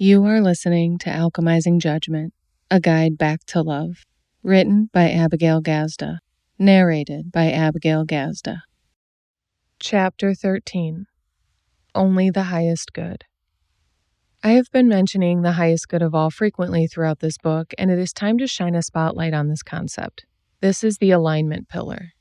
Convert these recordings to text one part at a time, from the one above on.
You are listening to Alchemizing Judgment, a guide back to love, written by Abigail Gazda, narrated by Abigail Gazda. Chapter 13. Only the Highest Good. I have been mentioning the highest good of all frequently throughout this book, and it is time to shine a spotlight on this concept. This is the alignment pillar.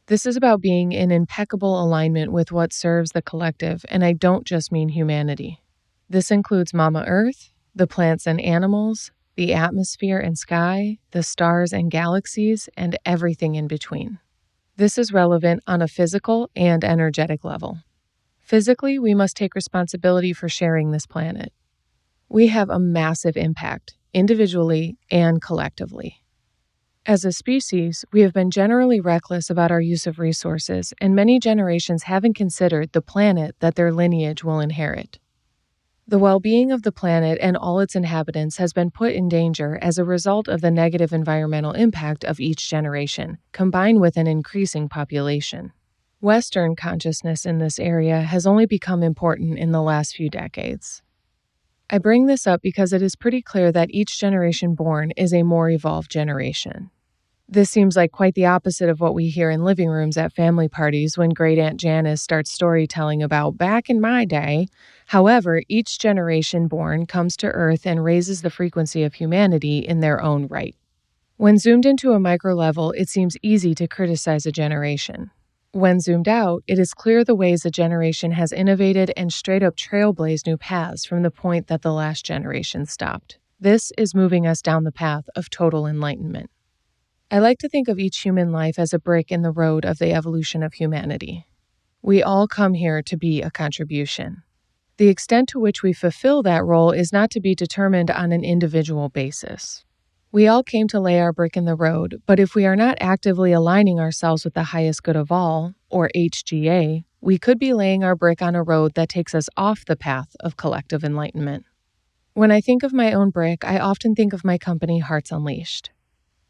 This is about being in impeccable alignment with what serves the collective, and I don't just mean humanity. This includes Mama Earth, the plants and animals, the atmosphere and sky, the stars and galaxies, and everything in between. This is relevant on a physical and energetic level. Physically, we must take responsibility for sharing this planet. We have a massive impact, individually and collectively. As a species, we have been generally reckless about our use of resources, and many generations haven't considered the planet that their lineage will inherit. The well-being of the planet and all its inhabitants has been put in danger as a result of the negative environmental impact of each generation, combined with an increasing population. Western consciousness in this area has only become important in the last few decades. I bring this up because it is pretty clear that each generation born is a more evolved generation. This seems like quite the opposite of what we hear in living rooms at family parties when Great Aunt Janice starts storytelling about back in my day. However, each generation born comes to Earth and raises the frequency of humanity in their own right. When zoomed into a micro level, it seems easy to criticize a generation. When zoomed out, it is clear the ways a generation has innovated and straight up trailblazed new paths from the point that the last generation stopped. This is moving us down the path of total enlightenment. I like to think of each human life as a brick in the road of the evolution of humanity. We all come here to be a contribution. The extent to which we fulfill that role is not to be determined on an individual basis. We all came to lay our brick in the road, but if we are not actively aligning ourselves with the highest good of all, or HGA, we could be laying our brick on a road that takes us off the path of collective enlightenment. When I think of my own brick, I often think of my company, Hearts Unleashed.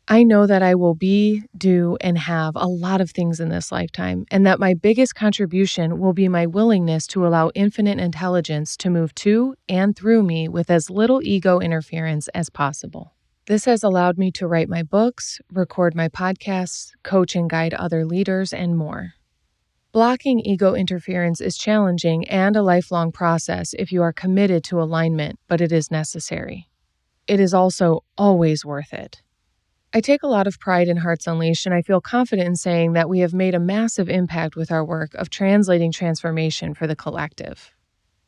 I know that I will be, do, and have a lot of things in this lifetime, and that my biggest contribution will be my willingness to allow infinite intelligence to move to and through me with as little ego interference as possible. This has allowed me to write my books, record my podcasts, coach and guide other leaders, and more. Blocking ego interference is challenging and a lifelong process if you are committed to alignment, but it is necessary. It is also always worth it. I take a lot of pride in Hearts Unleashed, and I feel confident in saying that we have made a massive impact with our work of translating transformation for the collective.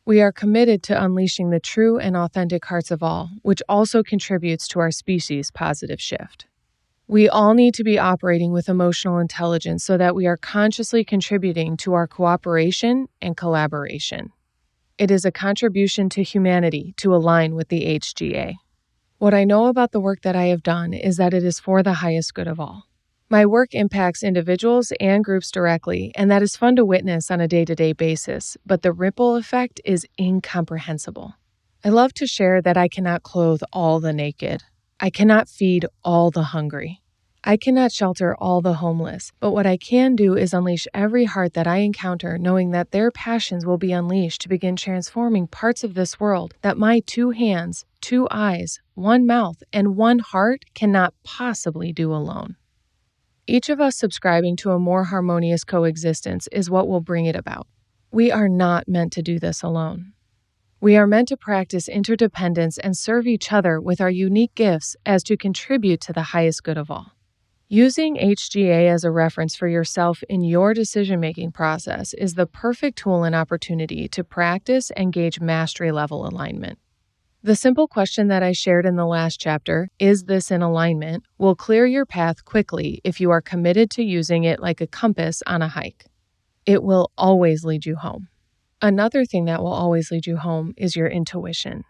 We are committed to unleashing the true and authentic hearts of all, which also contributes to our species' positive shift. We all need to be operating with emotional intelligence so that we are consciously contributing to our cooperation and collaboration. It is a contribution to humanity to align with the HGA. What I know about the work that I have done is that it is for the highest good of all. My work impacts individuals and groups directly, and that is fun to witness on a day-to-day basis, but the ripple effect is incomprehensible. I love to share that I cannot clothe all the naked. I cannot feed all the hungry. I cannot shelter all the homeless, but what I can do is unleash every heart that I encounter, knowing that their passions will be unleashed to begin transforming parts of this world that my 2 hands, 2 eyes, 1 mouth, and 1 heart cannot possibly do alone. Each of us subscribing to a more harmonious coexistence is what will bring it about. We are not meant to do this alone. We are meant to practice interdependence and serve each other with our unique gifts as to contribute to the highest good of all. Using HGA as a reference for yourself in your decision-making process is the perfect tool and opportunity to practice and gauge mastery-level alignment. The simple question that I shared in the last chapter, is this in alignment, will clear your path quickly if you are committed to using it like a compass on a hike. It will always lead you home. Another thing that will always lead you home is your intuition.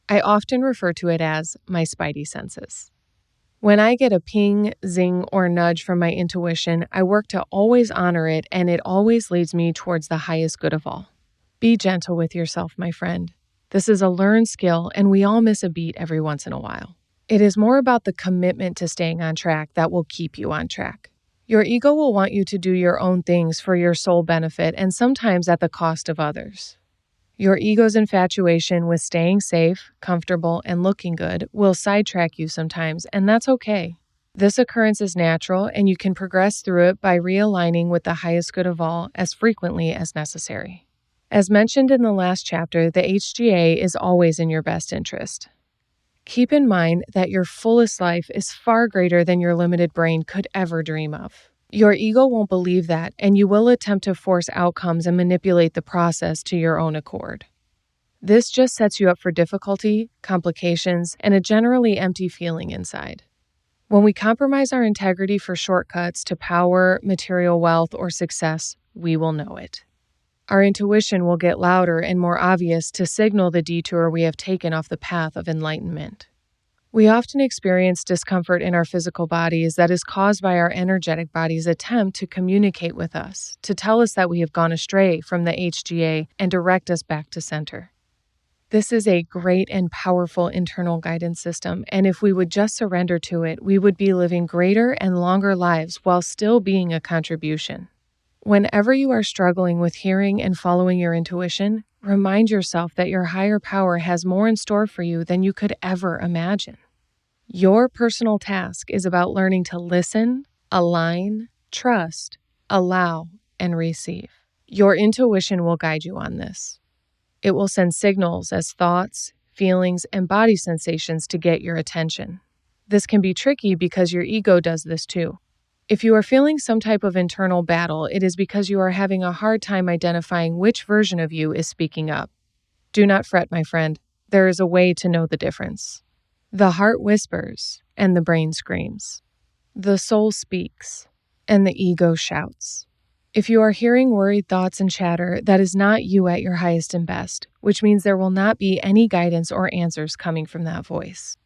I often refer to it as my spidey senses. When I get a ping, zing, or nudge from my intuition, I work to always honor it, and it always leads me towards the highest good of all. Be gentle with yourself, my friend. This is a learned skill, and we all miss a beat every once in a while. It is more about the commitment to staying on track that will keep you on track. Your ego will want you to do your own things for your sole benefit, and sometimes at the cost of others. Your ego's infatuation with staying safe, comfortable, and looking good will sidetrack you sometimes, and that's okay. This occurrence is natural, and you can progress through it by realigning with the highest good of all as frequently as necessary. As mentioned in the last chapter, the HGA is always in your best interest. Keep in mind that your fullest life is far greater than your limited brain could ever dream of. Your ego won't believe that, and you will attempt to force outcomes and manipulate the process to your own accord. This just sets you up for difficulty, complications, and a generally empty feeling inside. When we compromise our integrity for shortcuts to power, material wealth, or success, we will know it. Our intuition will get louder and more obvious to signal the detour we have taken off the path of enlightenment. We often experience discomfort in our physical bodies that is caused by our energetic body's attempt to communicate with us, to tell us that we have gone astray from the HGA and direct us back to center. This is a great and powerful internal guidance system, and if we would just surrender to it, we would be living greater and longer lives while still being a contribution. Whenever you are struggling with hearing and following your intuition, remind yourself that your higher power has more in store for you than you could ever imagine. Your personal task is about learning to listen, align, trust, allow, and receive. Your intuition will guide you on this. It will send signals as thoughts, feelings, and body sensations to get your attention. This can be tricky because your ego does this too. If you are feeling some type of internal battle, it is because you are having a hard time identifying which version of you is speaking up. Do not fret, my friend. There is a way to know the difference. The heart whispers, and the brain screams. The soul speaks, and the ego shouts. If you are hearing worried thoughts and chatter, that is not you at your highest and best, which means there will not be any guidance or answers coming from that voice.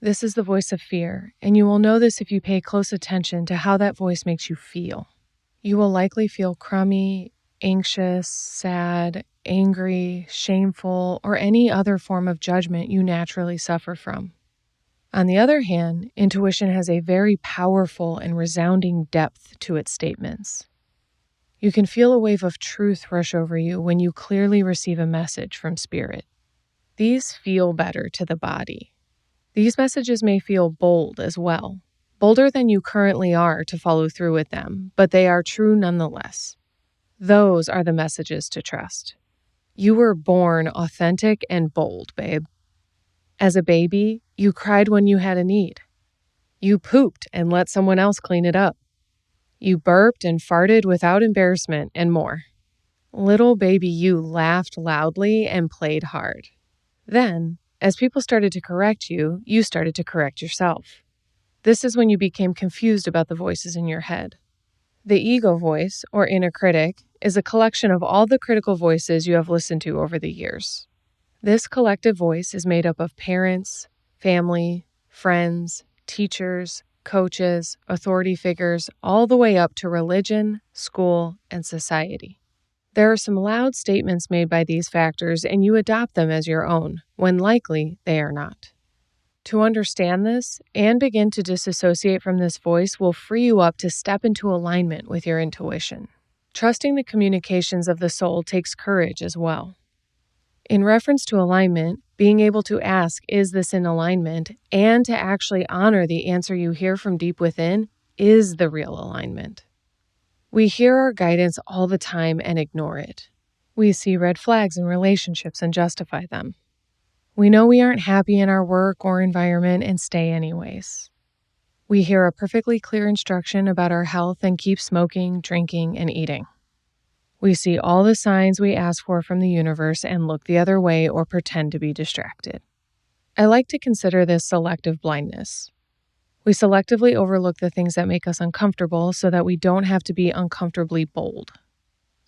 This is the voice of fear, and you will know this if you pay close attention to how that voice makes you feel. You will likely feel crummy, anxious, sad, angry, shameful, or any other form of judgment you naturally suffer from. On the other hand, intuition has a very powerful and resounding depth to its statements. You can feel a wave of truth rush over you when you clearly receive a message from spirit. These feel better to the body. These messages may feel bold as well, bolder than you currently are to follow through with them, but they are true nonetheless. Those are the messages to trust. You were born authentic and bold, babe. As a baby, you cried when you had a need. You pooped and let someone else clean it up. You burped and farted without embarrassment and more. Little baby you laughed loudly and played hard. Then, as people started to correct you, you started to correct yourself. This is when you became confused about the voices in your head. The ego voice, or inner critic, is a collection of all the critical voices you have listened to over the years. This collective voice is made up of parents, family, friends, teachers, coaches, authority figures, all the way up to religion, school, and society. There are some loud statements made by these factors, and you adopt them as your own, when likely they are not. To understand this and begin to disassociate from this voice will free you up to step into alignment with your intuition. Trusting the communications of the soul takes courage as well. In reference to alignment, being able to ask, is this in alignment, and to actually honor the answer you hear from deep within is the real alignment. We hear our guidance all the time and ignore it. We see red flags in relationships and justify them. We know we aren't happy in our work or environment and stay anyways. We hear a perfectly clear instruction about our health and keep smoking, drinking, and eating. We see all the signs we ask for from the universe and look the other way or pretend to be distracted. I like to consider this selective blindness. We selectively overlook the things that make us uncomfortable so that we don't have to be uncomfortably bold.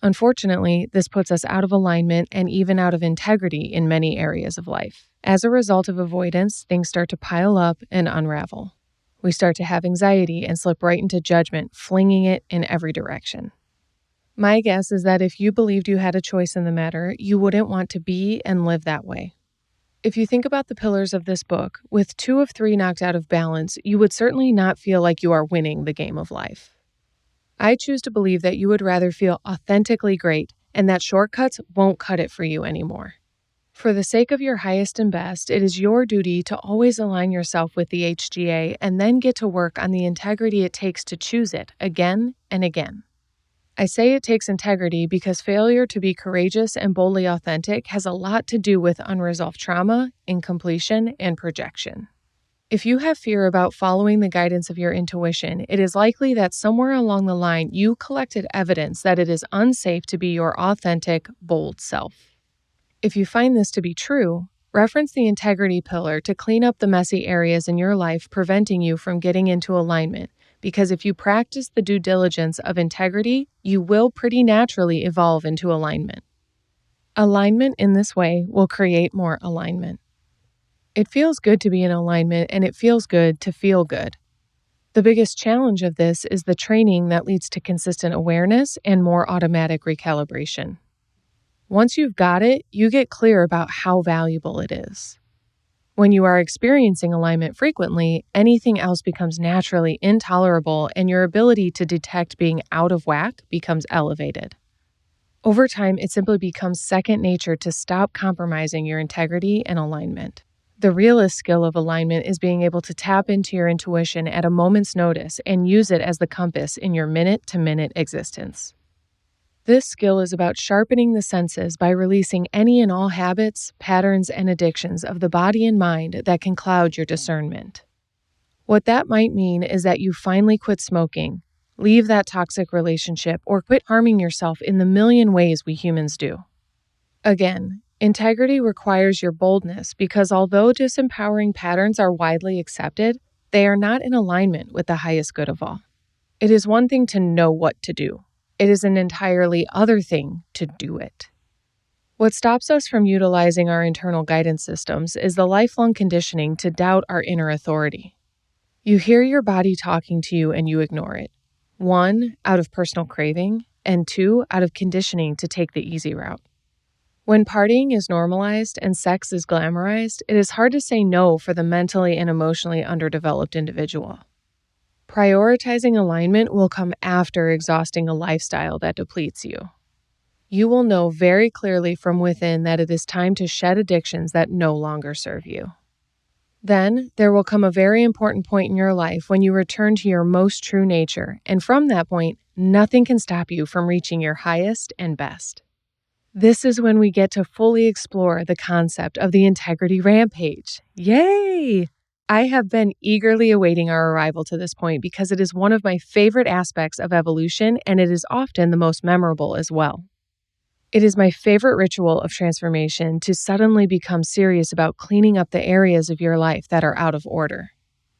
Unfortunately, this puts us out of alignment and even out of integrity in many areas of life. As a result of avoidance, things start to pile up and unravel. We start to have anxiety and slip right into judgment, flinging it in every direction. My guess is that if you believed you had a choice in the matter, you wouldn't want to be and live that way. If you think about the pillars of this book, with 2 of 3 knocked out of balance, you would certainly not feel like you are winning the game of life. I choose to believe that you would rather feel authentically great and that shortcuts won't cut it for you anymore. For the sake of your highest and best, it is your duty to always align yourself with the HGA and then get to work on the integrity it takes to choose it again and again. I say it takes integrity because failure to be courageous and boldly authentic has a lot to do with unresolved trauma, incompletion, and projection. If you have fear about following the guidance of your intuition, it is likely that somewhere along the line you collected evidence that it is unsafe to be your authentic, bold self. If you find this to be true, reference the integrity pillar to clean up the messy areas in your life preventing you from getting into alignment, because if you practice the due diligence of integrity, you will pretty naturally evolve into alignment. Alignment in this way will create more alignment. It feels good to be in alignment, and it feels good to feel good. The biggest challenge of this is the training that leads to consistent awareness and more automatic recalibration. Once you've got it, you get clear about how valuable it is. When you are experiencing alignment frequently, anything else becomes naturally intolerable, and your ability to detect being out of whack becomes elevated. Over time, it simply becomes second nature to stop compromising your integrity and alignment. The realest skill of alignment is being able to tap into your intuition at a moment's notice and use it as the compass in your minute-to-minute existence. This skill is about sharpening the senses by releasing any and all habits, patterns, and addictions of the body and mind that can cloud your discernment. What that might mean is that you finally quit smoking, leave that toxic relationship, or quit harming yourself in the million ways we humans do. Again, integrity requires your boldness because although disempowering patterns are widely accepted, they are not in alignment with the highest good of all. It is one thing to know what to do. It is an entirely other thing to do it. What stops us from utilizing our internal guidance systems is the lifelong conditioning to doubt our inner authority. You hear your body talking to you and you ignore it. 1, out of personal craving, and 2, out of conditioning to take the easy route. When partying is normalized and sex is glamorized, it is hard to say no for the mentally and emotionally underdeveloped individual. Prioritizing alignment will come after exhausting a lifestyle that depletes you. You will know very clearly from within that it is time to shed addictions that no longer serve you. Then, there will come a very important point in your life when you return to your most true nature, and from that point, nothing can stop you from reaching your highest and best. This is when we get to fully explore the concept of the integrity rampage. Yay! I have been eagerly awaiting our arrival to this point because it is one of my favorite aspects of evolution, and it is often the most memorable as well. It is my favorite ritual of transformation to suddenly become serious about cleaning up the areas of your life that are out of order.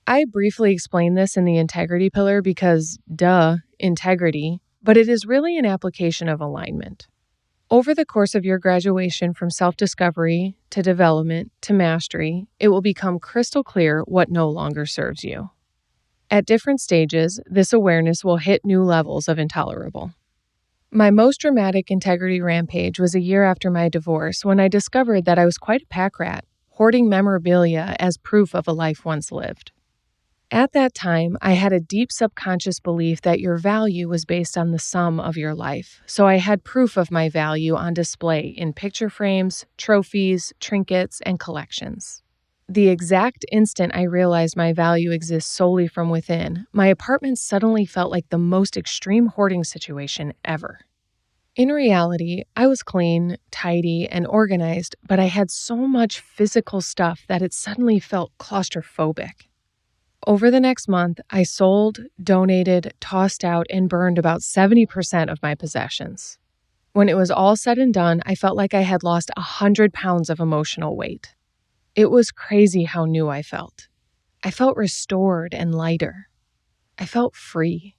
I briefly explained this in the integrity pillar because, integrity, but it is really an application of alignment. Over the course of your graduation from self-discovery to development to mastery, it will become crystal clear what no longer serves you. At different stages, this awareness will hit new levels of intolerable. My most dramatic integrity rampage was a year after my divorce when I discovered that I was quite a pack rat, hoarding memorabilia as proof of a life once lived. At that time, I had a deep subconscious belief that your value was based on the sum of your life, so I had proof of my value on display in picture frames, trophies, trinkets, and collections. The exact instant I realized my value exists solely from within, my apartment suddenly felt like the most extreme hoarding situation ever. In reality, I was clean, tidy, and organized, but I had so much physical stuff that it suddenly felt claustrophobic. Over the next month, I sold, donated, tossed out, and burned about 70% of my possessions. When it was all said and done, I felt like I had lost 100 pounds of emotional weight. It was crazy how new I felt. I felt restored and lighter. I felt free.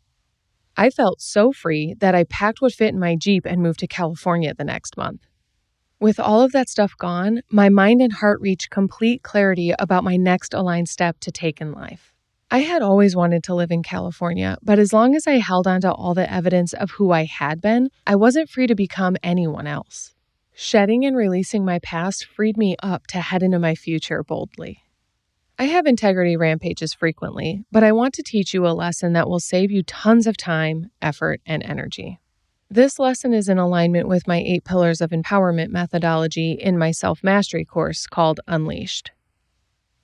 I felt so free that I packed what fit in my Jeep and moved to California the next month. With all of that stuff gone, my mind and heart reached complete clarity about my next aligned step to take in life. I had always wanted to live in California, but as long as I held on to all the evidence of who I had been, I wasn't free to become anyone else. Shedding and releasing my past freed me up to head into my future boldly. I have integrity rampages frequently, but I want to teach you a lesson that will save you tons of time, effort, and energy. This lesson is in alignment with my 8 pillars of empowerment methodology in my self-mastery course called Unleashed.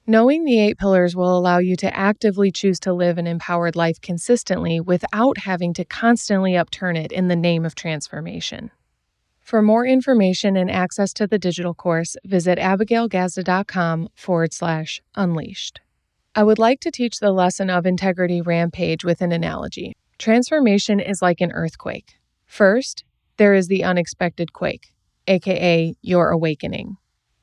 Knowing the 8 pillars will allow you to actively choose to live an empowered life consistently without having to constantly upturn it in the name of transformation. For more information and access to the digital course, visit abigailgazda.com/unleashed. I would like to teach the lesson of integrity rampage with an analogy. Transformation is like an earthquake. First, there is the unexpected quake, aka your awakening.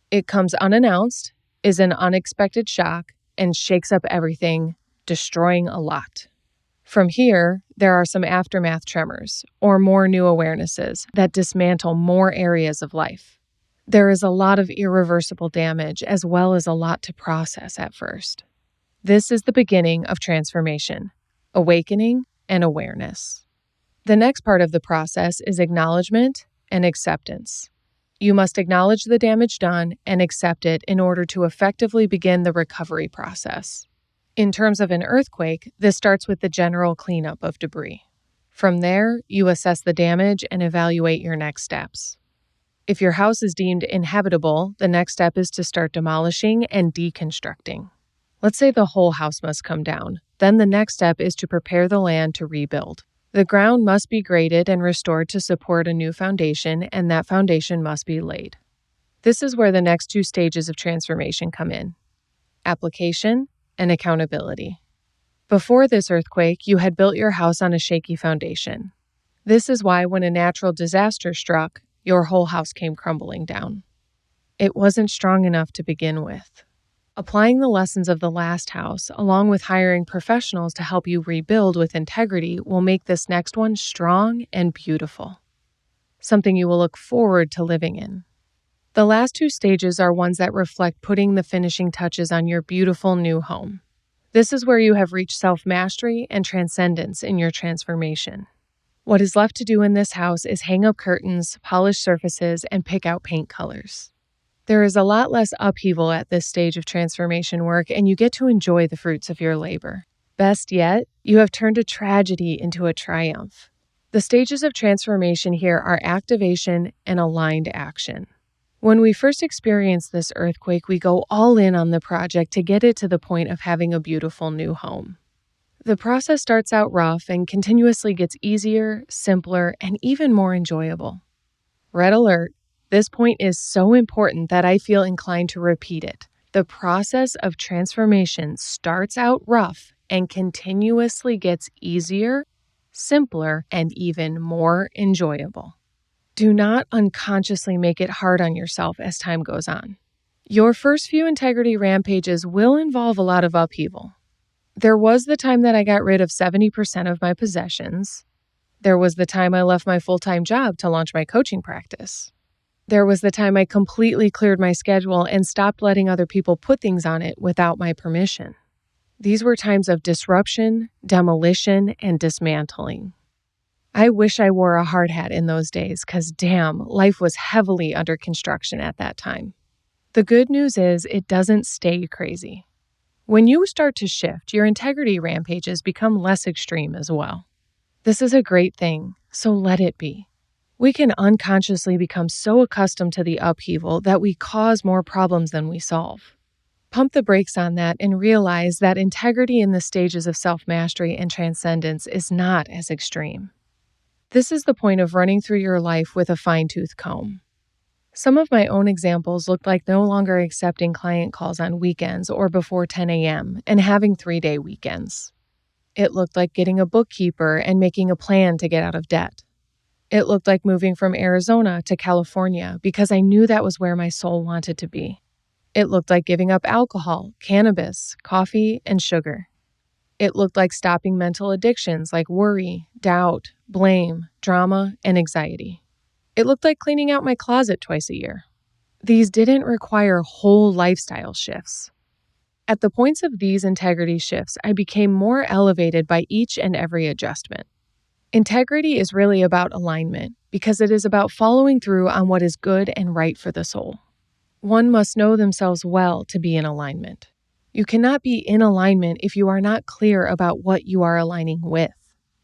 It comes unannounced, is an unexpected shock, and shakes up everything, destroying a lot. From here, there are some aftermath tremors, or more new awarenesses that dismantle more areas of life. There is a lot of irreversible damage as well as a lot to process at first. This is the beginning of transformation, awakening, and awareness. The next part of the process is acknowledgement and acceptance. You must acknowledge the damage done and accept it in order to effectively begin the recovery process. In terms of an earthquake, this starts with the general cleanup of debris. From there, you assess the damage and evaluate your next steps. If your house is deemed inhabitable, the next step is to start demolishing and deconstructing. Let's say the whole house must come down. Then the next step is to prepare the land to rebuild. The ground must be graded and restored to support a new foundation, and that foundation must be laid. This is where the next 2 stages of transformation come in: application and accountability. Before this earthquake, you had built your house on a shaky foundation. This is why when a natural disaster struck, your whole house came crumbling down. It wasn't strong enough to begin with. Applying the lessons of the last house, along with hiring professionals to help you rebuild with integrity, will make this next one strong and beautiful. Something you will look forward to living in. The last 2 stages are ones that reflect putting the finishing touches on your beautiful new home. This is where you have reached self-mastery and transcendence in your transformation. What is left to do in this house is hang up curtains, polish surfaces, and pick out paint colors. There is a lot less upheaval at this stage of transformation work, and you get to enjoy the fruits of your labor. Best yet, you have turned a tragedy into a triumph. The stages of transformation here are activation and aligned action. When we first experience this earthquake, we go all in on the project to get it to the point of having a beautiful new home. The process starts out rough and continuously gets easier, simpler, and even more enjoyable. Red alert. This point is so important that I feel inclined to repeat it. The process of transformation starts out rough and continuously gets easier, simpler, and even more enjoyable. Do not unconsciously make it hard on yourself as time goes on. Your first few integrity rampages will involve a lot of upheaval. There was the time that I got rid of 70% of my possessions. There was the time I left my full-time job to launch my coaching practice. There was the time I completely cleared my schedule and stopped letting other people put things on it without my permission. These were times of disruption, demolition, and dismantling. I wish I wore a hard hat in those days because damn, life was heavily under construction at that time. The good news is it doesn't stay crazy. When you start to shift, your integrity rampages become less extreme as well. This is a great thing, so let it be. We can unconsciously become so accustomed to the upheaval that we cause more problems than we solve. Pump the brakes on that and realize that integrity in the stages of self-mastery and transcendence is not as extreme. This is the point of running through your life with a fine-tooth comb. Some of my own examples looked like no longer accepting client calls on weekends or before 10 a.m. and having 3-day weekends. It looked like getting a bookkeeper and making a plan to get out of debt. It looked like moving from Arizona to California because I knew that was where my soul wanted to be. It looked like giving up alcohol, cannabis, coffee, and sugar. It looked like stopping mental addictions like worry, doubt, blame, drama, and anxiety. It looked like cleaning out my closet twice a year. These didn't require whole lifestyle shifts. At the points of these integrity shifts, I became more elevated by each and every adjustment. Integrity is really about alignment because it is about following through on what is good and right for the soul. One must know themselves well to be in alignment. You cannot be in alignment if you are not clear about what you are aligning with.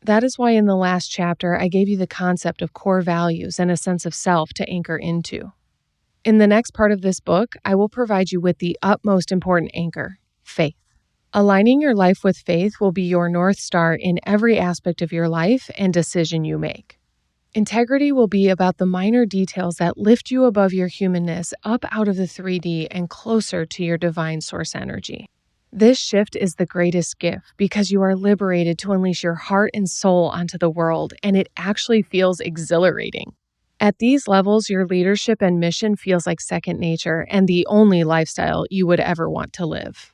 That is why in the last chapter, I gave you the concept of core values and a sense of self to anchor into. In the next part of this book, I will provide you with the utmost important anchor, faith. Aligning your life with faith will be your North Star in every aspect of your life and decision you make. Integrity will be about the minor details that lift you above your humanness, up out of the 3D and closer to your divine source energy. This shift is the greatest gift because you are liberated to unleash your heart and soul onto the world, and it actually feels exhilarating. At these levels, your leadership and mission feels like second nature and the only lifestyle you would ever want to live.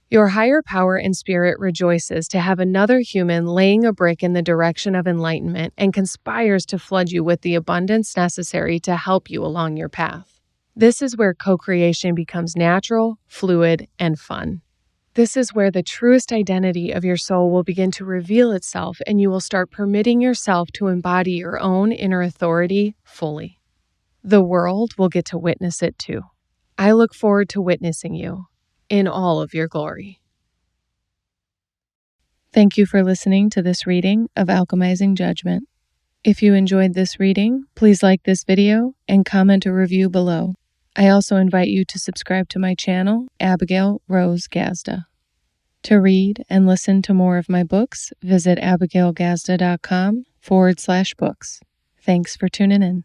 Your higher power and spirit rejoices to have another human laying a brick in the direction of enlightenment and conspires to flood you with the abundance necessary to help you along your path. This is where co-creation becomes natural, fluid, and fun. This is where the truest identity of your soul will begin to reveal itself, and you will start permitting yourself to embody your own inner authority fully. The world will get to witness it too. I look forward to witnessing you in all of your glory. Thank you for listening to this reading of Alchemizing Judgment. If you enjoyed this reading, please like this video and comment a review below. I also invite you to subscribe to my channel, Abigail Rose Gazda. To read and listen to more of my books, visit abigailgazda.com/books. Thanks for tuning in.